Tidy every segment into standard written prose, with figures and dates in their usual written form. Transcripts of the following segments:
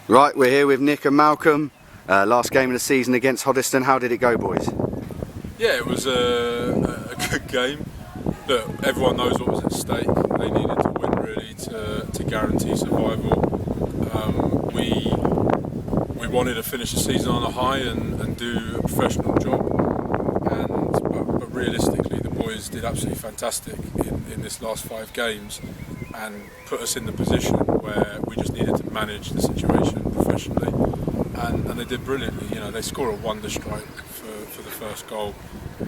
Right, we're here with Nick and Malcolm. Last game of the season against Hoddesdon. How did it go, boys? Yeah, it was a good game. Look, everyone knows what was at stake. They needed to win really to guarantee survival. We wanted to finish the season on a high and do a professional job. But realistically, the boys did absolutely fantastic in this last 5 games and put us in the position where we just needed to manage the situation professionally. And they did brilliantly. You know, they score a wonder strike for the first goal.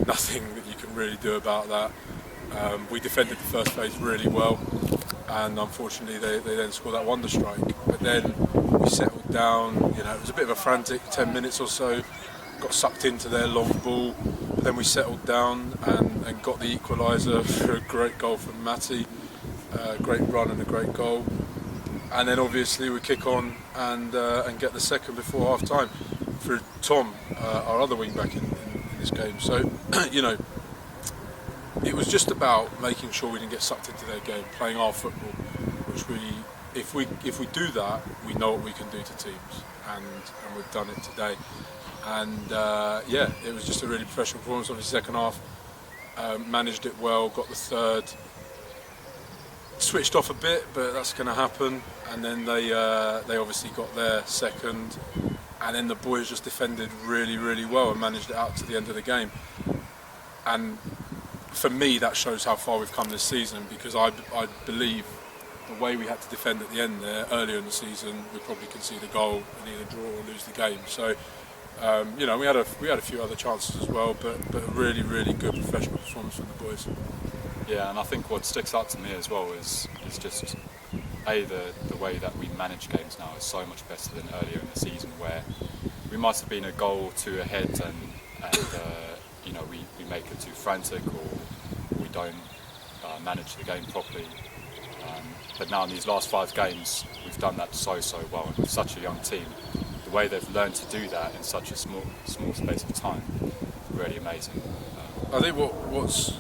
Nothing that you can really do about that. We defended the first phase really well, and unfortunately they then scored that wonder strike. But then we settled down. You know, it was a bit of a frantic 10 minutes or so. Got sucked into their long ball. But then we settled down and got the equaliser for a great goal from Matty. Great run and a great goal. And then obviously we kick on and get the second before half time through Tom, our other wing back in this game. So you know, it was just about making sure we didn't get sucked into their game, playing our football, which if we do that, we know what we can do to teams, and we've done it today. And yeah, it was just a really professional performance. Obviously, second half, managed it well, got the third. Switched off a bit, but that's going to happen. And then they obviously got their second, and then the boys just defended really, really well and managed it out to the end of the game. And for me, that shows how far we've come this season, because I believe the way we had to defend at the end there earlier in the season, we probably concede a goal and either draw or lose the game. So you know, we had a few other chances as well, but a really, really good professional performance from the boys. Yeah, and I think what sticks out to me as well is just the way that we manage games now is so much better than earlier in the season, where we might have been a goal or two ahead and you know, we make it too frantic, or we don't manage the game properly. But now in these last 5 games, we've done that so well, and with such a young team, the way they've learned to do that in such a small space of time, really amazing. I think what's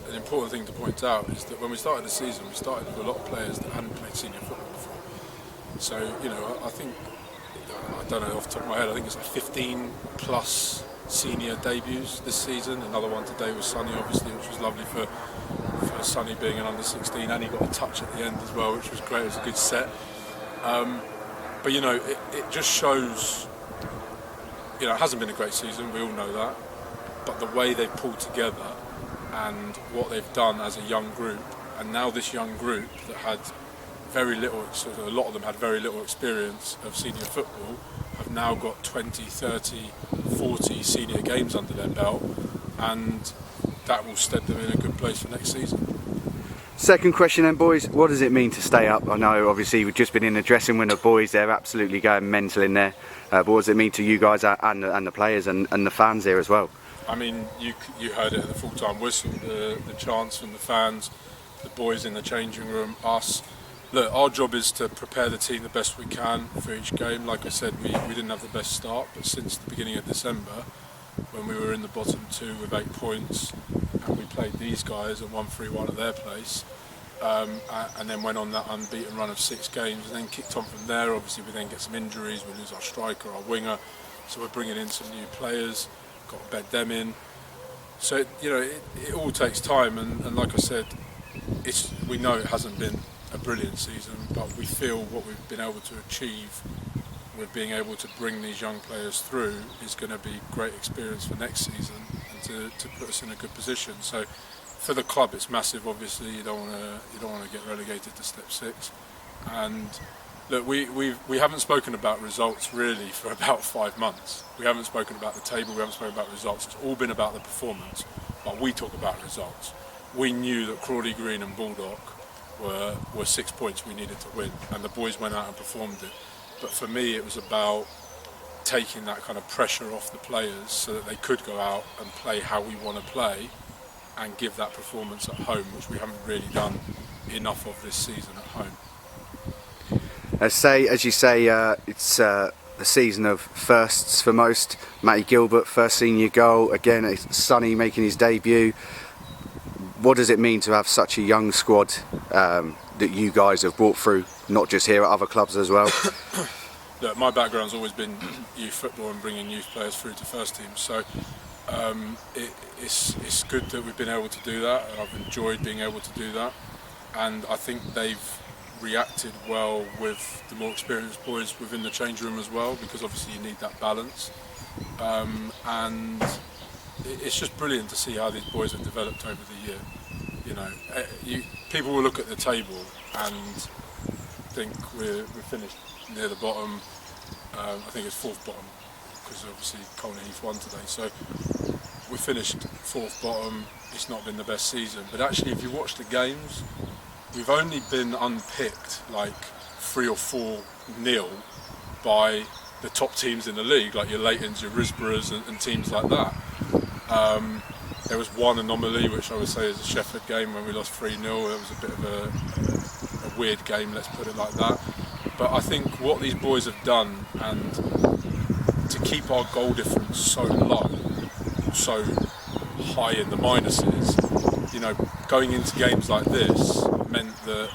an important thing to point out is that when we started the season, we started with a lot of players that hadn't played senior football before. So, you know, I think, I don't know off the top of my head, I think it's like 15 plus senior debuts this season. Another one today was Sonny, obviously, which was lovely for Sonny being an under-16, and he got a touch at the end as well, which was great. It was a good set. But, you know, it just shows, you know, it hasn't been a great season, we all know that, but the way they've pulled together and what they've done as a young group, and now this young group that had very little, sort of a lot of them had very little experience of senior football, have now got 20, 30, 40 senior games under their belt, and that will stead them in a good place for next season. Second question then, boys, what does it mean to stay up? I know obviously we've just been in the dressing room with the boys, they're absolutely going mental in there, but what does it mean to you guys and the players and the fans here as well? I mean, you heard it at the full-time whistle, the chants from the fans, the boys in the changing room, us. Look, our job is to prepare the team the best we can for each game. Like I said, we didn't have the best start, but since the beginning of December, when we were in the bottom 2 with 8 points, and we played these guys and won 3-1 at their place, and then went on that unbeaten run of 6 games, and then kicked on from there. Obviously, we then get some injuries, we lose our striker, our winger, so we're bringing in some new players. Got to bed them in, so you know it all takes time, and like I said, we know it hasn't been a brilliant season, but we feel what we've been able to achieve with being able to bring these young players through is going to be great experience for next season and to put us in a good position. So for the club, it's massive. Obviously, you don't want to get relegated to step 6, and look, we haven't spoken about results really for about 5 months. We haven't spoken about the table, we haven't spoken about results. It's all been about the performance, but we talk about results. We knew that Crawley Green and Baldock were 6 points we needed to win, and the boys went out and performed it. But for me, it was about taking that kind of pressure off the players so that they could go out and play how we want to play and give that performance at home, which we haven't really done enough of this season at home. As you say, it's a season of firsts for most. Matty Gilbert, first senior goal. Again, it's Sonny making his debut. What does it mean to have such a young squad that you guys have brought through, not just here at other clubs as well? look, my background's always been youth football and bringing youth players through to first team. So it's good that we've been able to do that, and I've enjoyed being able to do that. And I think they've reacted well with the more experienced boys within the change room as well, because obviously you need that balance. And it's just brilliant to see how these boys have developed over the year. You know, people will look at the table and think we're finished near the bottom. I think it's fourth bottom, because obviously Colney Heath won today. So we finished fourth bottom. It's not been the best season, but actually, if you watch the games, we've only been unpicked like 3 or 4-0 by the top teams in the league, like your Leightons, your Risboroughs, and teams like that. There was one anomaly, which I would say is a Sheffield game when we lost 3-0. It was a bit of a weird game, let's put it like that. But I think what these boys have done, and to keep our goal difference so low, so high in the minuses, you know, going into games like this meant that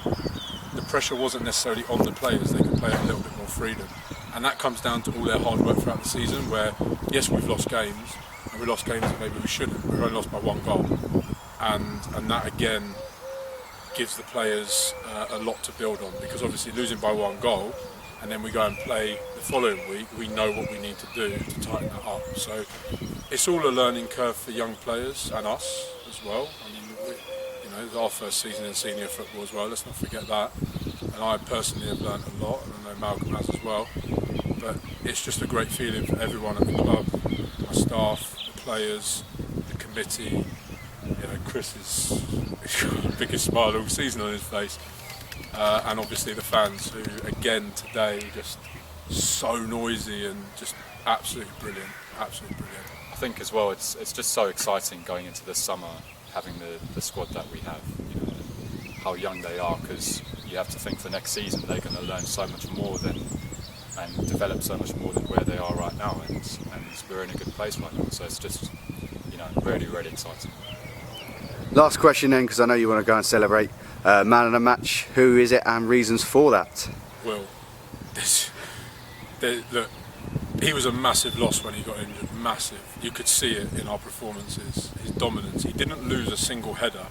the pressure wasn't necessarily on the players. They could play a little bit more freedom, and that comes down to all their hard work throughout the season, where yes, we've lost games, and we lost games that maybe we shouldn't. We've only lost by 1 goal, and that again gives the players a lot to build on, because obviously losing by 1 goal and then we go and play the following week, we know what we need to do to tighten that up. So it's all a learning curve for young players and us as well. I mean, you know, it's our first season in senior football as well, let's not forget that. And I personally have learned a lot, and I know Malcolm has as well. But it's just a great feeling for everyone at the club, my staff, the players, the committee. You know, Chris is the biggest smile all season on his face, and obviously the fans, who again today just so noisy and just absolutely brilliant, absolutely brilliant. I think as well, it's just so exciting going into this summer, having the squad that we have. You know, how young they are, because you have to think for next season they're going to learn so much more and develop so much more than where they are right now, and we're in a good place right now. So it's just, you know, really, really exciting. Last question then, because I know you want to go and celebrate. Man of the match, who is it, and reasons for that? Well, look, he was a massive loss when he got injured, massive. You could see it in our performances, his dominance. He didn't lose a single header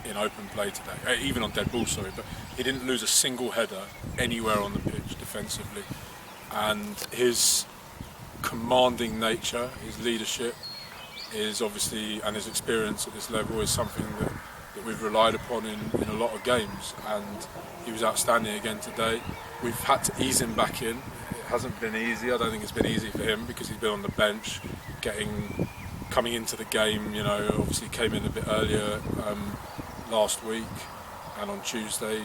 in open play today, even on dead ball, sorry, but he didn't lose a single header anywhere on the pitch defensively. And his commanding nature, his leadership, is obviously, and his experience at this level is something that we've relied upon in a lot of games, and he was outstanding again today. We've had to ease him back in. It hasn't been easy. I don't think it's been easy for him, because he's been on the bench, coming into the game. You know, obviously came in a bit earlier last week and on Tuesday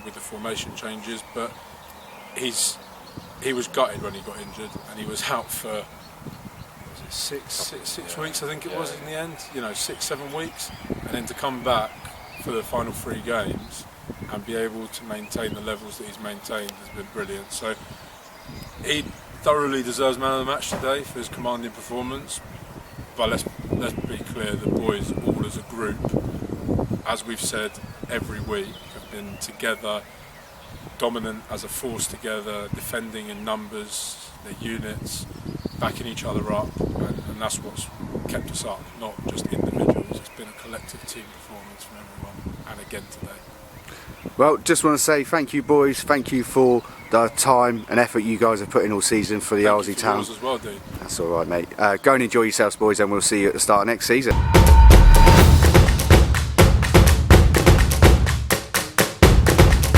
with the formation changes, but he was gutted when he got injured, and he was out for six weeks, I think it was in the end. You know, 6-7 weeks, and then to come back for the final 3 games and be able to maintain the levels that he's maintained has been brilliant. So he thoroughly deserves man of the match today for his commanding performance. But let's be clear, the boys, all as a group, as we've said every week, have been together, dominant as a force together, defending in numbers, their units, backing each other up, and that's what's kept us up, not just individuals. It's been a collective team performance from everyone, and again today. Well, just want to say thank you, boys. Thank you for the time and effort you guys have put in all season for the Arlesey Town. As well, dude. That's all right, mate. Go and enjoy yourselves, boys, and we'll see you at the start of next season.